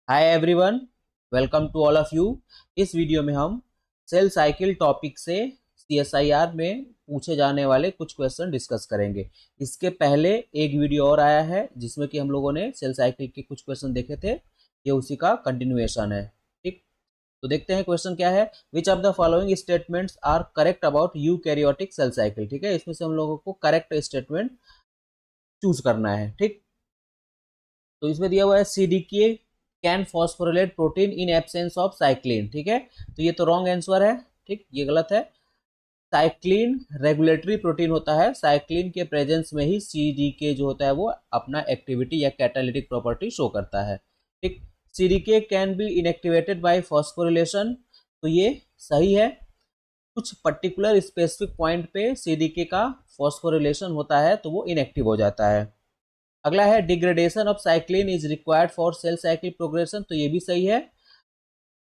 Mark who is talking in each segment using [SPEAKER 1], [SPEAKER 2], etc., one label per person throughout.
[SPEAKER 1] Hi everyone, welcome to all of you. इस video में हम सेल साइकिल टॉपिक से सीएसआईआर में पूछे जाने वाले कुछ क्वेश्चन डिस्कस करेंगे। इसके पहले एक वीडियो और आया है जिसमें कि हम लोगों ने सेल साइकिल के कुछ क्वेश्चन देखे थे। ये उसी का कंटिन्यूएशन है। ठीक, तो देखते हैं क्वेश्चन क्या है। Which of the following statements are correct about eukaryotic cell cycle. ठीक है, इसमें से हम लोगों को करेक्ट स्टेटमेंट चूज करना है। ठीक, तो इसमें दिया हुआ है CDK can phosphorylate protein in absence of cyclin. ठीक है, तो ये तो रॉन्ग आंसर है। ठीक, ये गलत है। साइक्लिन रेगुलेटरी प्रोटीन होता है, साइक्लिन के प्रेजेंस में ही सीडीके जो होता है वो अपना एक्टिविटी या कैटालिटिक प्रॉपर्टी शो करता है। ठीक, CDK can be inactivated by phosphorylation, तो ये सही है। कुछ पर्टिकुलर स्पेसिफिक पॉइंट पे सीडीके का फॉस्फोरिलेशन होता है तो वो इनएक्टिव हो जाता है। अगला है degradation of cyclin is required for sale cycle progression, तो ये भी सही है।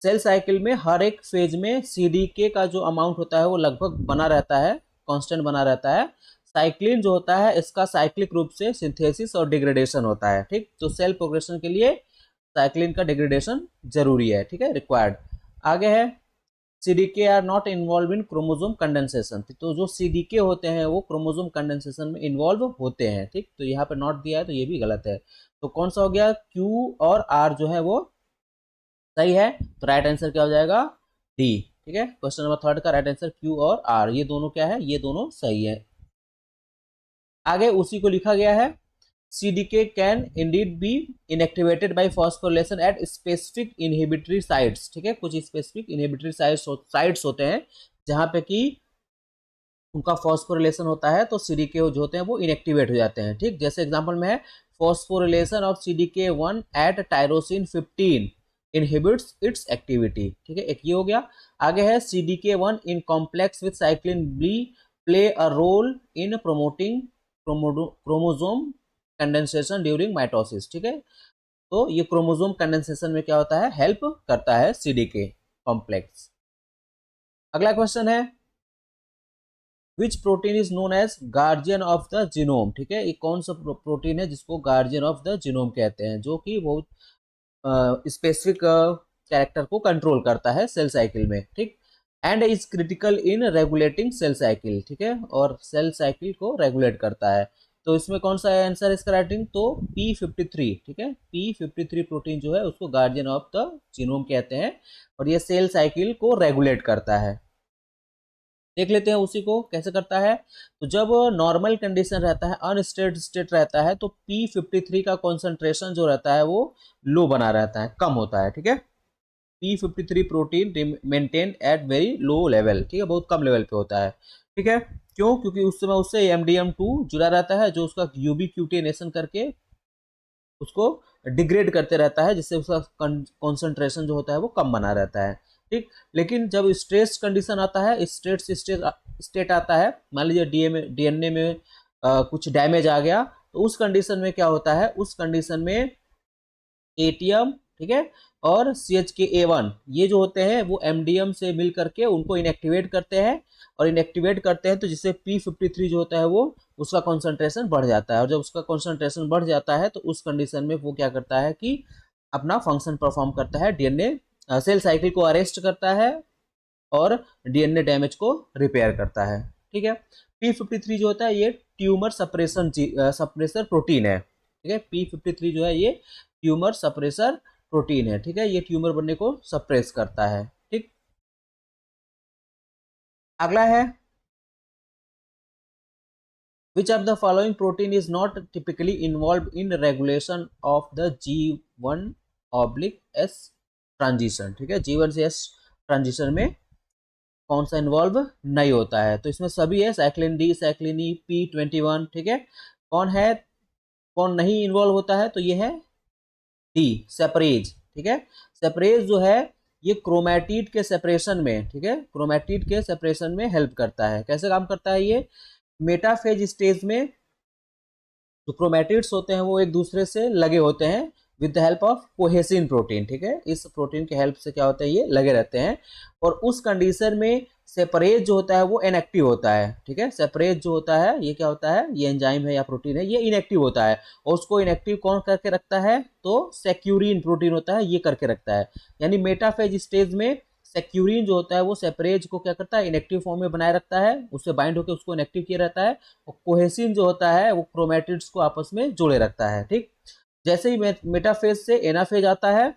[SPEAKER 1] सेल साइकिल में हर एक फेज में सीडीके का जो अमाउंट होता है वो लगभग बना रहता है, कांस्टेंट बना रहता है। साइक्लिन जो होता है इसका साइक्लिक रूप से सिंथेसिस और डिग्रेडेशन होता है। ठीक, तो सेल प्रोग्रेशन के लिए साइक्लिन का डिग्रेडेशन जरूरी है। ठीक है, रिक्वायर्ड। आगे है CDK are not involve in chromosome condensation, तो जो सीडीके होते हैं वो क्रोमोसोम कंडेंसेशन में इन्वॉल्व होते हैं। ठीक, तो यहाँ पे नॉट दिया है तो ये भी गलत है। तो कौन सा हो गया, क्यू और आर जो है वो सही है। तो राइट आंसर क्या हो जाएगा, डी। ठीक है, क्वेश्चन नंबर थर्ड का राइट आंसर क्यू और आर, ये दोनों क्या है, ये दोनों सही है। आगे उसी को लिखा गया है CDK can indeed be inactivated by phosphorylation at specific inhibitory sites। ठीक है, कुछ स्पेसिफिक इनहिबिटरी साइट्स होते हैं जहां पे कि उनका फॉस्फोरिलेशन होता है तो सीडीके जो होते हैं वो इनएक्टिवेट हो जाते हैं। ठीक, जैसे एग्जांपल में है phosphorylation of CDK1 at tyrosine 15 inhibits its activity. ठीक है, एक ये हो गया। आगे है CDK1 in complex with cyclin B play a role in promoting chromosome condensation during mitosis. ठीक है, तो ये क्रोमोसोम कंडेंसेशन में क्या होता है, हेल्प करता है सीडीके कॉम्प्लेक्स। अगला क्वेश्चन है which protein is known as guardian of the genome. ठीक है, ये कौन सा प्रोटीन है जिसको गार्जियन ऑफ द जीनोम कहते हैं, जो कि बहुत स्पेसिफिक कैरेक्टर को कंट्रोल करता है सेल साइकिल में। ठीक, and is critical in regulating cell cycle. ठीक है, और सेल साइकिल को रेगुलेट करता है। तो इसमें कौन सा आंसर इसका राइटिंग, तो P53। ठीक है, P53 प्रोटीन जो है उसको गार्जियन ऑफ द जीनोम कहते हैं और ये सेल साइकिल को रेगुलेट करता है। देख लेते हैं उसी को कैसे करता है। तो जब नॉर्मल कंडीशन रहता है, अनस्टेट स्टेट रहता है, तो P53 का कॉन्सेंट्रेशन जो रहता है वो लो बना रहता है, कम होता है। ठीक है, P53 protein maintain at very low level. ठीक है, बहुत कम लेवल पे होता है। ठीक है, क्यों, क्योंकि उस समय उससे MDM2 जुड़ा रहता है जो उसका यूबीक्यूटिनेशन करके उसको डिग्रेड करते रहता है, जिससे उसका कॉन्सेंट्रेशन जो होता है वो कम बना रहता है। ठीक, लेकिन जब स्ट्रेस कंडीशन आता है, स्टेट आता है, मान लीजिए डीएनए में कुछ डैमेज आ गया, तो उस कंडीशन में क्या होता है, उस कंडीशन में एटीएम, ठीक है, और CHK A1 ये जो होते हैं वो MDM से मिल करके उनको इनएक्टिवेट करते हैं, और इनएक्टिवेट करते हैं तो जिससे P53 जो होता है वो उसका कॉन्सेंट्रेशन बढ़ जाता है, और जब उसका कॉन्सेंट्रेशन बढ़ जाता है तो उस कंडीशन में वो क्या करता है कि अपना फंक्शन परफॉर्म करता है, डीएनए सेल साइकिल को अरेस्ट करता है और डीएनए डैमेज को रिपेयर करता है। ठीक है, P53 जो होता है ये ट्यूमर सप्रेसर प्रोटीन है। ठीक है, P53 जो है ये ट्यूमर सप्रेसर प्रोटीन है। ठीक है, ये ट्यूमर बनने को सप्रेस करता है। ठीक, अगला है which of the following protein is not typically involved in regulation of the G1/S transition. ठीक है, G1 से S ट्रांजिशन में कौन सा इन्वॉल्व नहीं होता है, तो इसमें सभी है, साइक्लिन डी, साइक्लिन ई, P21। ठीक है, कौन है, कौन नहीं इन्वॉल्व होता है, तो ये है डी, सेपरेज। ठीक है, सेपरेज जो है ये क्रोमैटिड के सेपरेशन में, ठीक है, क्रोमैटिड के सेपरेशन में हेल्प करता है। कैसे काम करता है ये, मेटाफेज स्टेज में जो क्रोमैटिड्स होते हैं वो एक दूसरे से लगे होते हैं with the help of cohesin protein. ठीक है, इस प्रोटीन के हेल्प से क्या होता है, ये लगे रहते हैं, और उस कंडीशन में सेपरेज जो होता है वो इनएक्टिव होता है, ठीक है। सेपरेज जो होता है ये क्या होता है, ये एंजाइम है या प्रोटीन है, ये इनएक्टिव होता है और उसको इनएक्टिव कौन करके रखता है, तो सेक्यूरिन प्रोटीन होता है, ये करके रखता है। यानी मेटाफेज स्टेज में सेक्यूरिन जो होता है वो सेपरेज को क्या करता है, इनएक्टिव फॉर्म में बनाए रखता है, उससे बाइंड होकर उसको इनएक्टिव किया रहता है। और कोहेसिन जो होता है वो क्रोमेटिड्स को आपस में जोड़े रखता है, ठीक। जैसे ही मेटाफेज से एनाफेज आता है,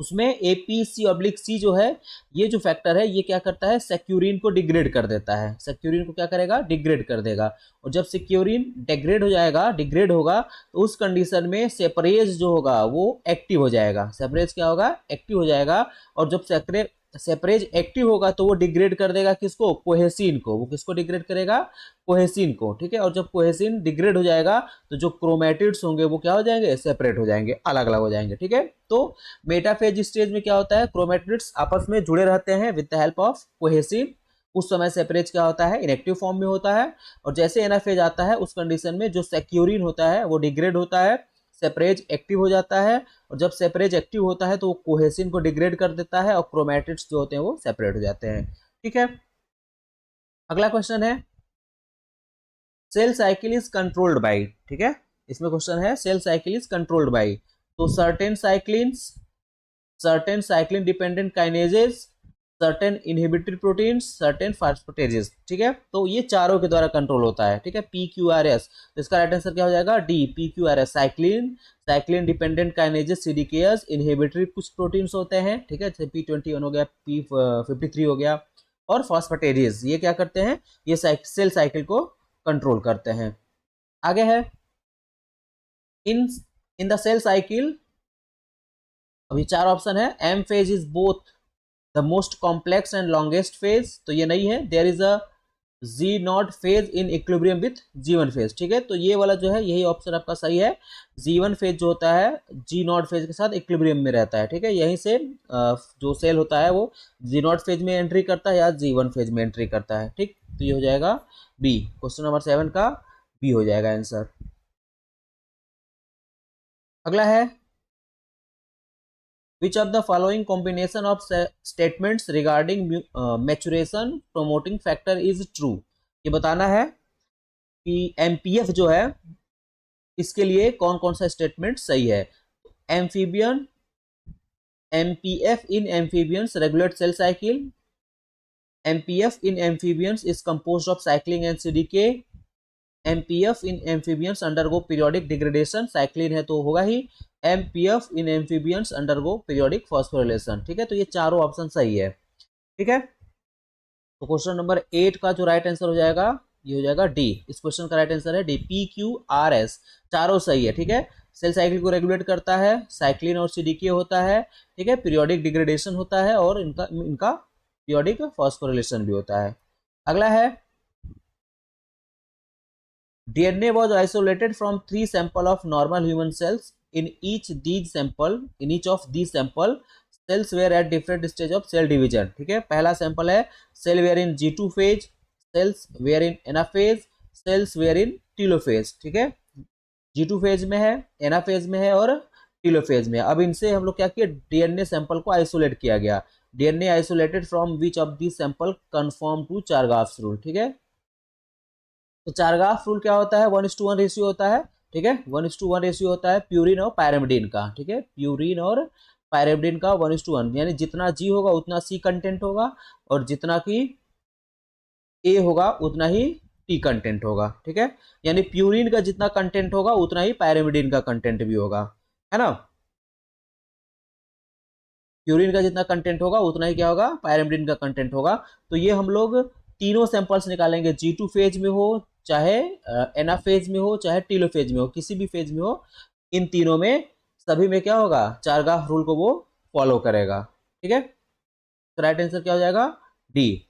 [SPEAKER 1] उसमें APC/C जो है, ये जो फैक्टर है ये क्या करता है, सेक्यूरिन को डिग्रेड कर देता है। सेक्यूरिन को क्या करेगा, डिग्रेड कर देगा। और जब सेक्यूरिन डिग्रेड हो जाएगा, डिग्रेड होगा, तो उस कंडीशन में सेपरेज जो होगा वो एक्टिव हो जाएगा। सेपरेज क्या होगा, एक्टिव हो जाएगा। और जब सेपरेज एक्टिव होगा तो वो डिग्रेड कर देगा किसको, कोहेसिन को। वो किसको डिग्रेड करेगा, कोहेसिन को, ठीक है। और जब कोहेसिन डिग्रेड हो जाएगा तो जो क्रोमेटिड्स होंगे वो क्या हो जाएंगे, सेपरेट हो जाएंगे, अलग अलग हो जाएंगे, ठीक है। तो मेटाफेज स्टेज में क्या होता है, क्रोमेटिड्स आपस में जुड़े रहते हैं विद द हेल्प ऑफ कोहेसिन। उस समय सेपरेज क्या होता है, इनएक्टिव फॉर्म में होता है। और जैसे एनाफेज आता है उस कंडीशन में जो सेक्यूरिन होता है वो डिग्रेड होता है, सेपरेज एक्टिव हो जाता है। और जब सेपरेज एक्टिव होता है तो वो कोहेसिन को डिग्रेड कर देता है और क्रोमेटिड्स जो होते हैं वो सेपरेट हो जाते हैं, ठीक है। अगला क्वेश्चन है, cell cycle is controlled by, ठीक है। इसमें क्वेश्चन है cell cycle is controlled by, तो certain cyclin dependent kinases, certain inhibitory proteins, certain phosphatases, ठीक है। तो ये चारों के द्वारा कंट्रोल होता है, ठीक है। PQRS, तो इसका राइट आंसर क्या हो जाएगा, D, PQRS। Cyclin dependent kinases, CDKs, inhibitory कुछ प्रोटीन्स होते हैं, ठीक है, जैसे P21 हो गया, P53 हो गया, और फास्फेटेजेस, ये क्या करते हैं, ये सेल साइकिल को कंट्रोल करते हैं। आगे है, in in the cell cycle, अभी चार ऑप्शन है। M phase is both the most complex and longest phase, तो ये नहीं है। There is a Z0 phase in equilibrium with G1 phase, ठीक है। तो ये वाला जो है यही ऑप्शन आपका सही है। G1 फेज जो होता है G0 फेज के साथ इक्विलिब्रियम में रहता है, ठीक है। यहीं से जो सेल होता है वो G0 फेज में एंट्री करता है या G1 फेज में एंट्री करता है, ठीक। तो ये हो जाएगा बी, क्वेश्चन नंबर 7 का बी हो जाएगा आंसर। अगला है, which of the following combination of statements regarding maturation promoting factor is true, ये बताना है कि MPF जो है इसके लिए कौन कौन सा स्टेटमेंट सही है। Amphibian MPF in amphibians regulate cell cycle, MPF in amphibians is composed of cycling and CDK, MPF in amphibians undergo periodic degradation, cyclin है तो होगा ही, MPF in amphibians undergo periodic phosphorylation, ठीक है। तो ये चारों ऑप्शन सही है, ठीक है। तो क्वेश्चन नंबर 8 का जो राइट आंसर हो जाएगा ये हो जाएगा डी। इस क्वेश्चन का राइट आंसर है डी, PQRS, चारों सही है, ठीक है। सेल साइकिल को रेगुलेट करता है, साइक्लिन और CDK होता है, ठीक है, पीरियोडिक डिग्रेडेशन होता है और इनका इनका पीरियोडिक फॉस्फोरिलेशन भी होता है। अगला है, DNA was isolated from 3 sample of normal human cells. In each of these sample, cells were at different stage of cell division. ठीक है, पहला सैंपल है cell were in G2 phase, cells were in anaphase, cells were in telophase, ठीक है। G2 phase में है, anaphase में है और टीलोफेज में है। अब इनसे हम लोग क्या किया, DNA सैंपल को आइसोलेट किया गया। DNA isolated from which of this sample confirm to Chargaff rule, ठीक है। तो चारगाफ रूल क्या होता है, 1:1 रेशियो होता है, ठीक है। 1:1 रेशियो होता है प्यूरिन और पायरेमिडीन का, ठीक है। प्यूरिन और पायरेमिडीन का 1:1, यानी जितना G होगा उतना C कंटेंट होगा और जितना कि A होगा उतना ही T कंटेंट होगा, ठीक है। यानी प्यूरिन का जितना कंटेंट होगा उतना ही पायरेमिडीन का कंटेंट भी होगा, है ना। प्यूरिन का जितना कंटेंट होगा उतना ही क्या होगा, पायरेमिडीन का कंटेंट होगा। तो ये हम लोग तीनों सैंपल्स निकालेंगे, G2 फेज में हो चाहे एना फेज में हो चाहे टीलो फेज में हो, किसी भी फेज में हो, इन तीनों में सभी में क्या होगा, चारगाफ रूल को वो फॉलो करेगा, ठीक है। तो राइट आंसर क्या हो जाएगा, डी।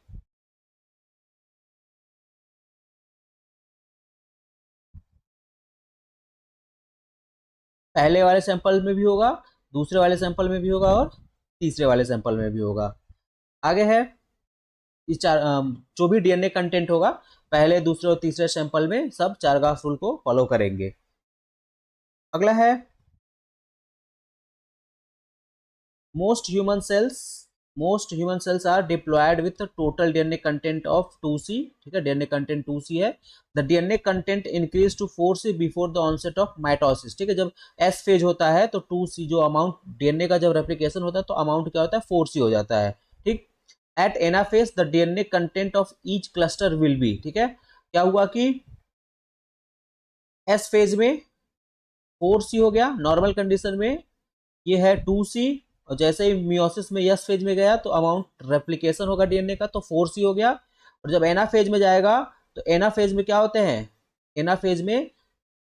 [SPEAKER 1] पहले वाले सैंपल में भी होगा, दूसरे वाले सैंपल में भी होगा और तीसरे वाले सैंपल में भी होगा। आगे है, इस चार जो भी DNA कंटेंट होगा पहले दूसरे और तीसरे सैंपल में सब चारगाफ रूल को फॉलो करेंगे। अगला है, most human cells most human cells are diploid with total DNA content of 2C, ठीक है, डीएनए कंटेंट 2C है। The DNA content increase to 4C before the onset of mitosis, ठीक है, जब एस फेज होता है तो 2C जो अमाउंट डीएनए का जब रेप्लिकेशन होता है तो अमाउंट क्या होता है 4C हो जाता है, ठीक। At anaphase the DNA content of each cluster will be, ठीक है, क्या हुआ कि एस फेज में 4C हो गया, नॉर्मल कंडीशन में ये है 2C, और जैसे ही मियोसिस में यस फेज में गया तो अमाउंट रेप्लिकेशन होगा डीएनए का तो 4C हो गया। और जब एना फेज में जाएगा तो एना फेज में क्या होते हैं, एना फेज में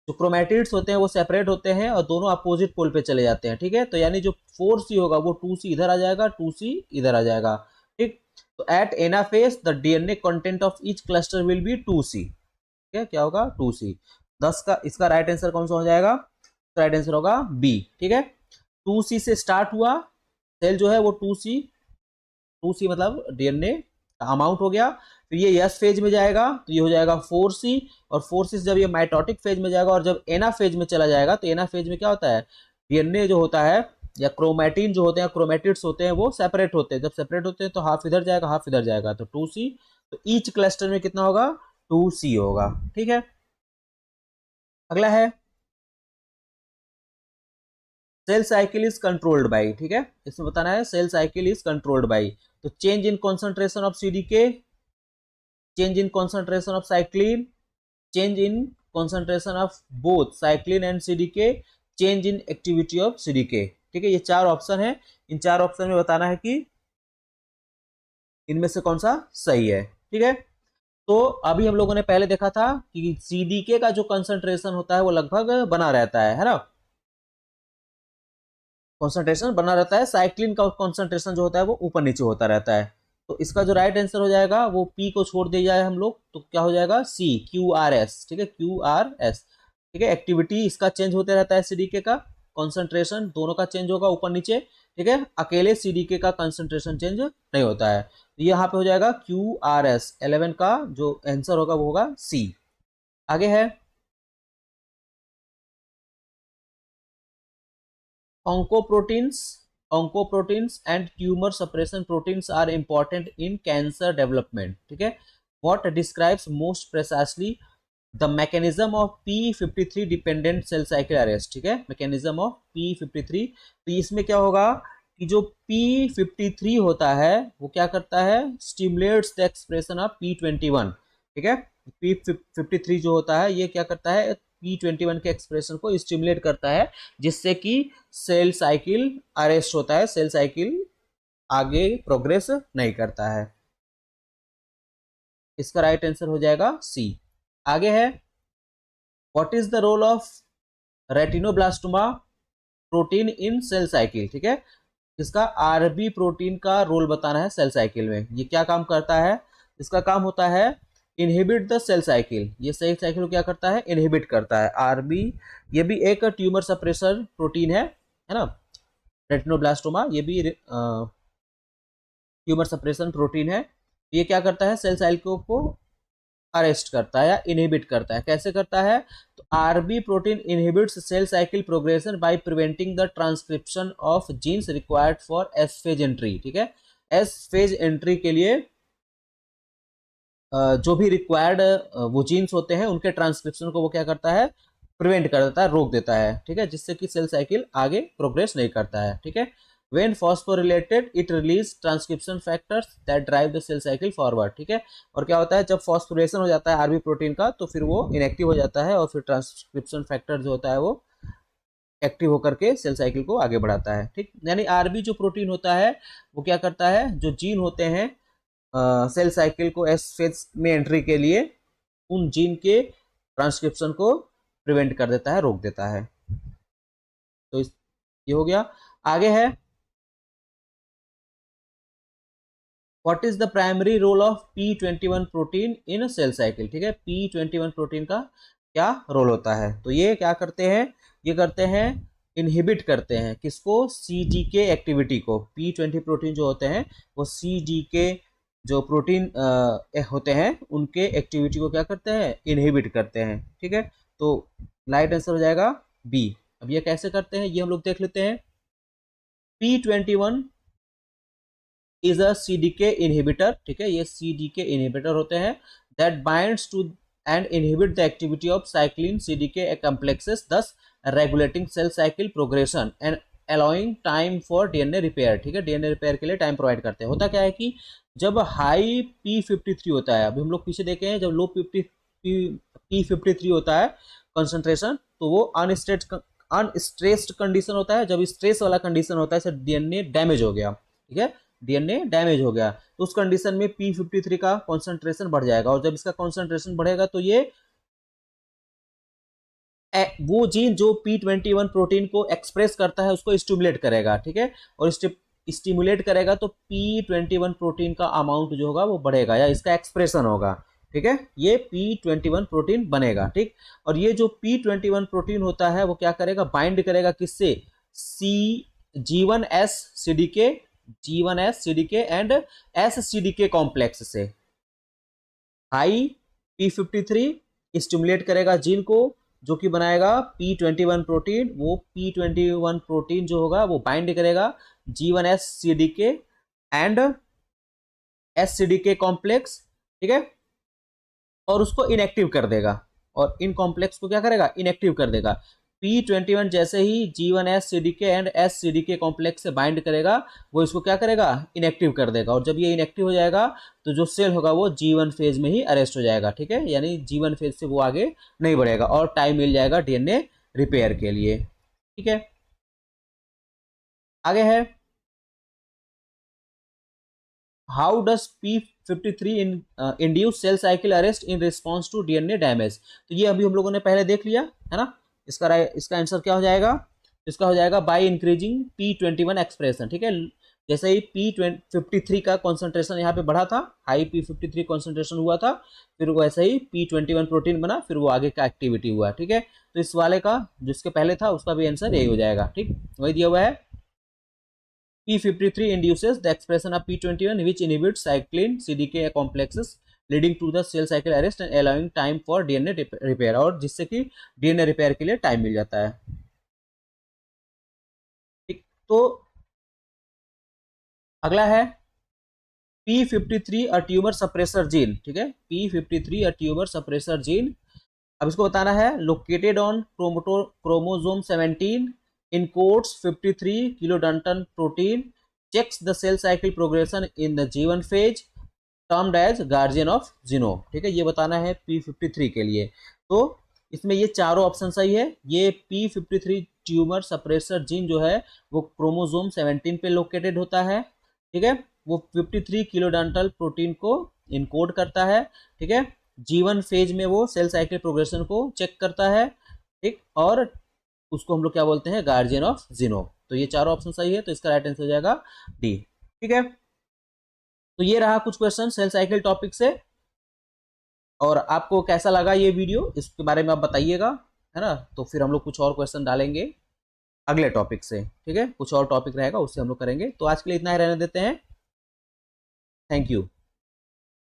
[SPEAKER 1] जो क्रोमेटिड्स होते हैं वो सेपरेट होते हैं और दोनों अपोजिट पोल पे चले जाते हैं, ठीक है, तो यानी जो 4C होगा वो 2C इधर आ जाएगा, 2C इधर आ जाएगा, ठीक। तो at anaphase the DNA content of each cluster will be 2C, ठीक है, क्या होगा 2C। 10 का इसका राइट आंसर कौन सा हो जाएगा, राइट आंसर होगा बी, ठीक है। 2C से स्टार्ट हुआ सेल जो है वो 2C मतलब डीएनए का अमाउंट हो गया, फिर ये यस फेज में जाएगा तो ये हो जाएगा 4C, और 4C से जब ये माइटोटिक फेज में जाएगा और जब एना फेज में चला जाएगा तो एना फेज में क्या होता है, डीएनए जो होता है या क्रोमैटिन जो होते हैं, क्रोमेटिड्स होते हैं वो सेपरेट होते हैं, जब सेपरेट होते हैं तो हाफ इधर जाएगा हाफ इधर जाएगा, तो 2C, तो ईच क्लस्टर में कितना होगा 2C होगा, ठीक है। अगला है cell cycle is controlled by, ठीक है, इसमें बताना है cell cycle is controlled by, तो change in concentration of CDK, change in concentration of cyclin, change in concentration of both cyclin and CDK, change in activity of CDK, ठीक है, ये चार ऑप्शन है, इन चार ऑप्शन में बताना है कि इनमें से कौन सा सही है, ठीक है। तो अभी हम लोगों ने पहले देखा था कि सीडीके का जो कंसंट्रेशन होता है वो लगभग बना रहता है ना, कॉन्सेंट्रेशन बना रहता है, साइक्लिन का कॉन्सेंट्रेशन जो होता है वो ऊपर नीचे होता रहता है, तो इसका जो राइट आंसर हो जाएगा वो पी को छोड़ दिया जाए हम लोग तो क्या हो जाएगा सी, QRS, ठीक है, QRS, ठीक है, एक्टिविटी इसका चेंज होते रहता है सीडीके का, कॉन्सेंट्रेशन दोनों का चेंज होगा ऊपर नीचे, ठीक है, अकेले सीडीके का कंसंट्रेशन चेंज नहीं होता है, तो यहाँ पे हो जाएगा QRS, 11 का जो आंसर होगा वो होगा सी। आगे है oncoproteins, oncoproteins and tumor suppression proteins are important in cancer development, ठीक है, what describes most precisely the mechanism of p53 dependent cell cycle arrest, ठीक है, mechanism of p53, तो इसमें क्या होगा कि जो p53 होता है वो क्या करता है, stimulates the expression of p21, ठीक है, p53 जो होता है ये क्या करता है p21 के एक्सप्रेशन को स्टिमुलेट करता है, जिससे कि सेल साइकिल अरेस्ट होता है, सेल साइकिल आगे प्रोग्रेस नहीं करता है, इसका राइट आंसर हो जाएगा सी। आगे है what is the role of retinoblastoma protein in cell cycle, ठीक है, इसका आरबी प्रोटीन का रोल बताना है सेल साइकिल में, ये क्या काम करता है, इसका काम होता है इनहिबिट द सेल साइकिल, ये सेल साइकिल को क्या करता है इनहिबिट करता है, आरबी ये भी एक ट्यूमर सप्रेसर प्रोटीन है ना, रेटिनोब्लास्टोमा ये भी ट्यूमर सप्रेशन प्रोटीन है, ये क्या करता है सेल साइकिल को अरेस्ट करता है या इनहिबिट करता है, कैसे करता है, तो RB protein inhibits cell cycle progression by preventing the transcription of genes required for S phase entry, ठीक है, एस फेज एंट्री के लिए जो भी रिक्वायर्ड वो जीन्स होते हैं उनके ट्रांसक्रिप्शन को वो क्या करता है प्रिवेंट कर देता है, रोक देता है, ठीक है, जिससे कि सेल साइकिल आगे प्रोग्रेस नहीं करता है, ठीक है। when phosphorylated it release transcription factors that drive the cell cycle forward, ठीक है, और क्या होता है जब फॉस्फोरेशन हो जाता है आरबी प्रोटीन का तो फिर वो इनएक्टिव हो जाता है और फिर ट्रांसक्रिप्शन फैक्टर जो होता है वो एक्टिव होकर के सेल साइकिल को आगे बढ़ाता है, ठीक, यानी आरबी जो प्रोटीन होता है वो क्या करता है जो जीन होते हैं सेल साइकिल को एस फेज में एंट्री के लिए उन जीन के ट्रांसक्रिप्शन को प्रिवेंट कर देता है, रोक देता है, तो ये हो गया। आगे है what is the primary role of p21 protein in cell cycle, ठीक है, p21 प्रोटीन का क्या रोल होता है, तो ये क्या करते हैं, ये करते हैं इनहिबिट करते हैं किसको, CDK एक्टिविटी को, p20 प्रोटीन जो होते हैं वो CDK जो प्रोटीन होते हैं उनके एक्टिविटी को क्या करते हैं इनहिबिट करते हैं, ठीक है, तो राइट आंसर हो जाएगा बी। अब ये कैसे करते हैं ये हम लोग देख लेते हैं, p21 is a CDK inhibitor, ठीक है, ये सीडीके इनहिबिटर होते हैं, that binds to and inhibit the activity of cyclin CDK complexes, thus regulating cell cycle progression and allowing time for DNA repair, ठीक है, डीएनए रिपेयर के लिए time provide करते हैं। होता क्या है कि जब हाई P53 होता है, अभी हम लोग पीछे देखे हैं, जब लो P53 होता है कंसंट्रेशन, तो वो अनस्ट्रेस्ड कंडीशन होता है। जब स्ट्रेस वाला कंडीशन होता है, जैसे डीएनए डैमेज हो गया, ठीक है, डीएनए डैमेज हो गया, तो उस कंडीशन में P53 का कॉन्सेंट्रेशन बढ़ जाएगा, और जब इसका कॉन्सेंट्रेशन बढ़ेगा तो ये वो जीन जो P21 प्रोटीन को एक्सप्रेस करता है उसको स्टिमुलेट करेगा, ठीक है, और स्टिमुलेट करेगा तो P21 प्रोटीन का अमाउंट जो होगा वो बढ़ेगा या इसका एक्सप्रेशन होगा, ठीक है, ये P21 प्रोटीन बनेगा, ठीक। और ये जो P21 प्रोटीन होता है वो क्या करेगा, बाइंड करेगा किससे, G1S CDK and SCDK complex से। हाई P53 स्टिमुलेट करेगा जीन को जो कि बनाएगा P21 प्रोटीन, वो P21 प्रोटीन जो होगा वो बाइंड करेगा G1SCDK एंड SCDK कॉम्प्लेक्स, ठीक है, और उसको इनएक्टिव कर देगा, और इन कॉम्प्लेक्स को क्या करेगा, इनएक्टिव कर देगा। P21 जैसे ही G1SCDK एंड SCDK कॉम्प्लेक्स से बाइंड करेगा, वो इसको क्या करेगा, इनएक्टिव कर देगा, और जब ये इनएक्टिव हो जाएगा तो जो सेल होगा वो G1 फेज में ही अरेस्ट हो जाएगा, ठीक है, यानी G1 फेज से वो आगे नहीं बढ़ेगा और टाइम मिल जाएगा डीएनए रिपेयर के लिए, ठीक है। आगे है, how does P53 induce cell cycle arrest in response to DNA damage. तो ये अभी हम लोगों ने पहले देख लिया है ना, इसका आंसर क्या हो जाएगा, इसका हो जाएगा बाय इंक्रीजिंग P21 एक्सप्रेशन, ठीक है, जैसे ही P53 का कॉन्सेंट्रेशन यहाँ पे बढ़ा था, हाई P53 कॉन्सेंट्रेशन हुआ था, फिर वैसे ही P21 प्रोटीन बना, फिर वो आगे का एक्टिविटी हुआ, ठीक है। तो इस वाले का जिसके पहले था उसका भी आंसर यही हो जाएगा, ठीक, वही दिया हुआ है। P53 induces the expression of P21 which inhibits cyclin CDK complexes leading to the cell cycle arrest and allowing time for DNA repair, और जिससे कि डीएनए रिपेयर के लिए टाइम मिल जाता है, ठीक। तो अगला है P53 a tumour suppressor gene, ठीक है, P53 a tumour suppressor gene. अब इसको बताना है, located on chromosome 17 encodes 53 kilodalton protein, checks the cell cycle progression in the G1 phase, termed as guardian of genome, ठीक है, ये बताना है P53 के लिए। तो इसमें ये चारों ऑप्शन सही है। ये P53 ट्यूमर सप्रेसर जीन जो है वो क्रोमोसोम 17 पे लोकेटेड होता है, ठीक है, वो 53 किलोडाल्टन प्रोटीन को इनकोड करता है, ठीक है, G1 फेज में वो सेल साइकिल प्रोग्रेशन को चेक करता है, ठीक, और उसको हम लोग क्या बोलते हैं, गार्जियन ऑफ जीनो। तो ये चारों ऑप्शन सही है, तो इसका राइट आंसर हो जाएगा डी, ठीक है। तो ये रहा कुछ क्वेश्चन सेल साइकिल टॉपिक से, और आपको कैसा लगा ये वीडियो इसके बारे में आप बताइएगा, है ना। तो फिर हम लोग कुछ और क्वेश्चन डालेंगे अगले टॉपिक से, ठीक है, कुछ और टॉपिक रहेगा उससे हम लोग करेंगे। तो आज के लिए इतना ही रहने देते हैं, थैंक यू।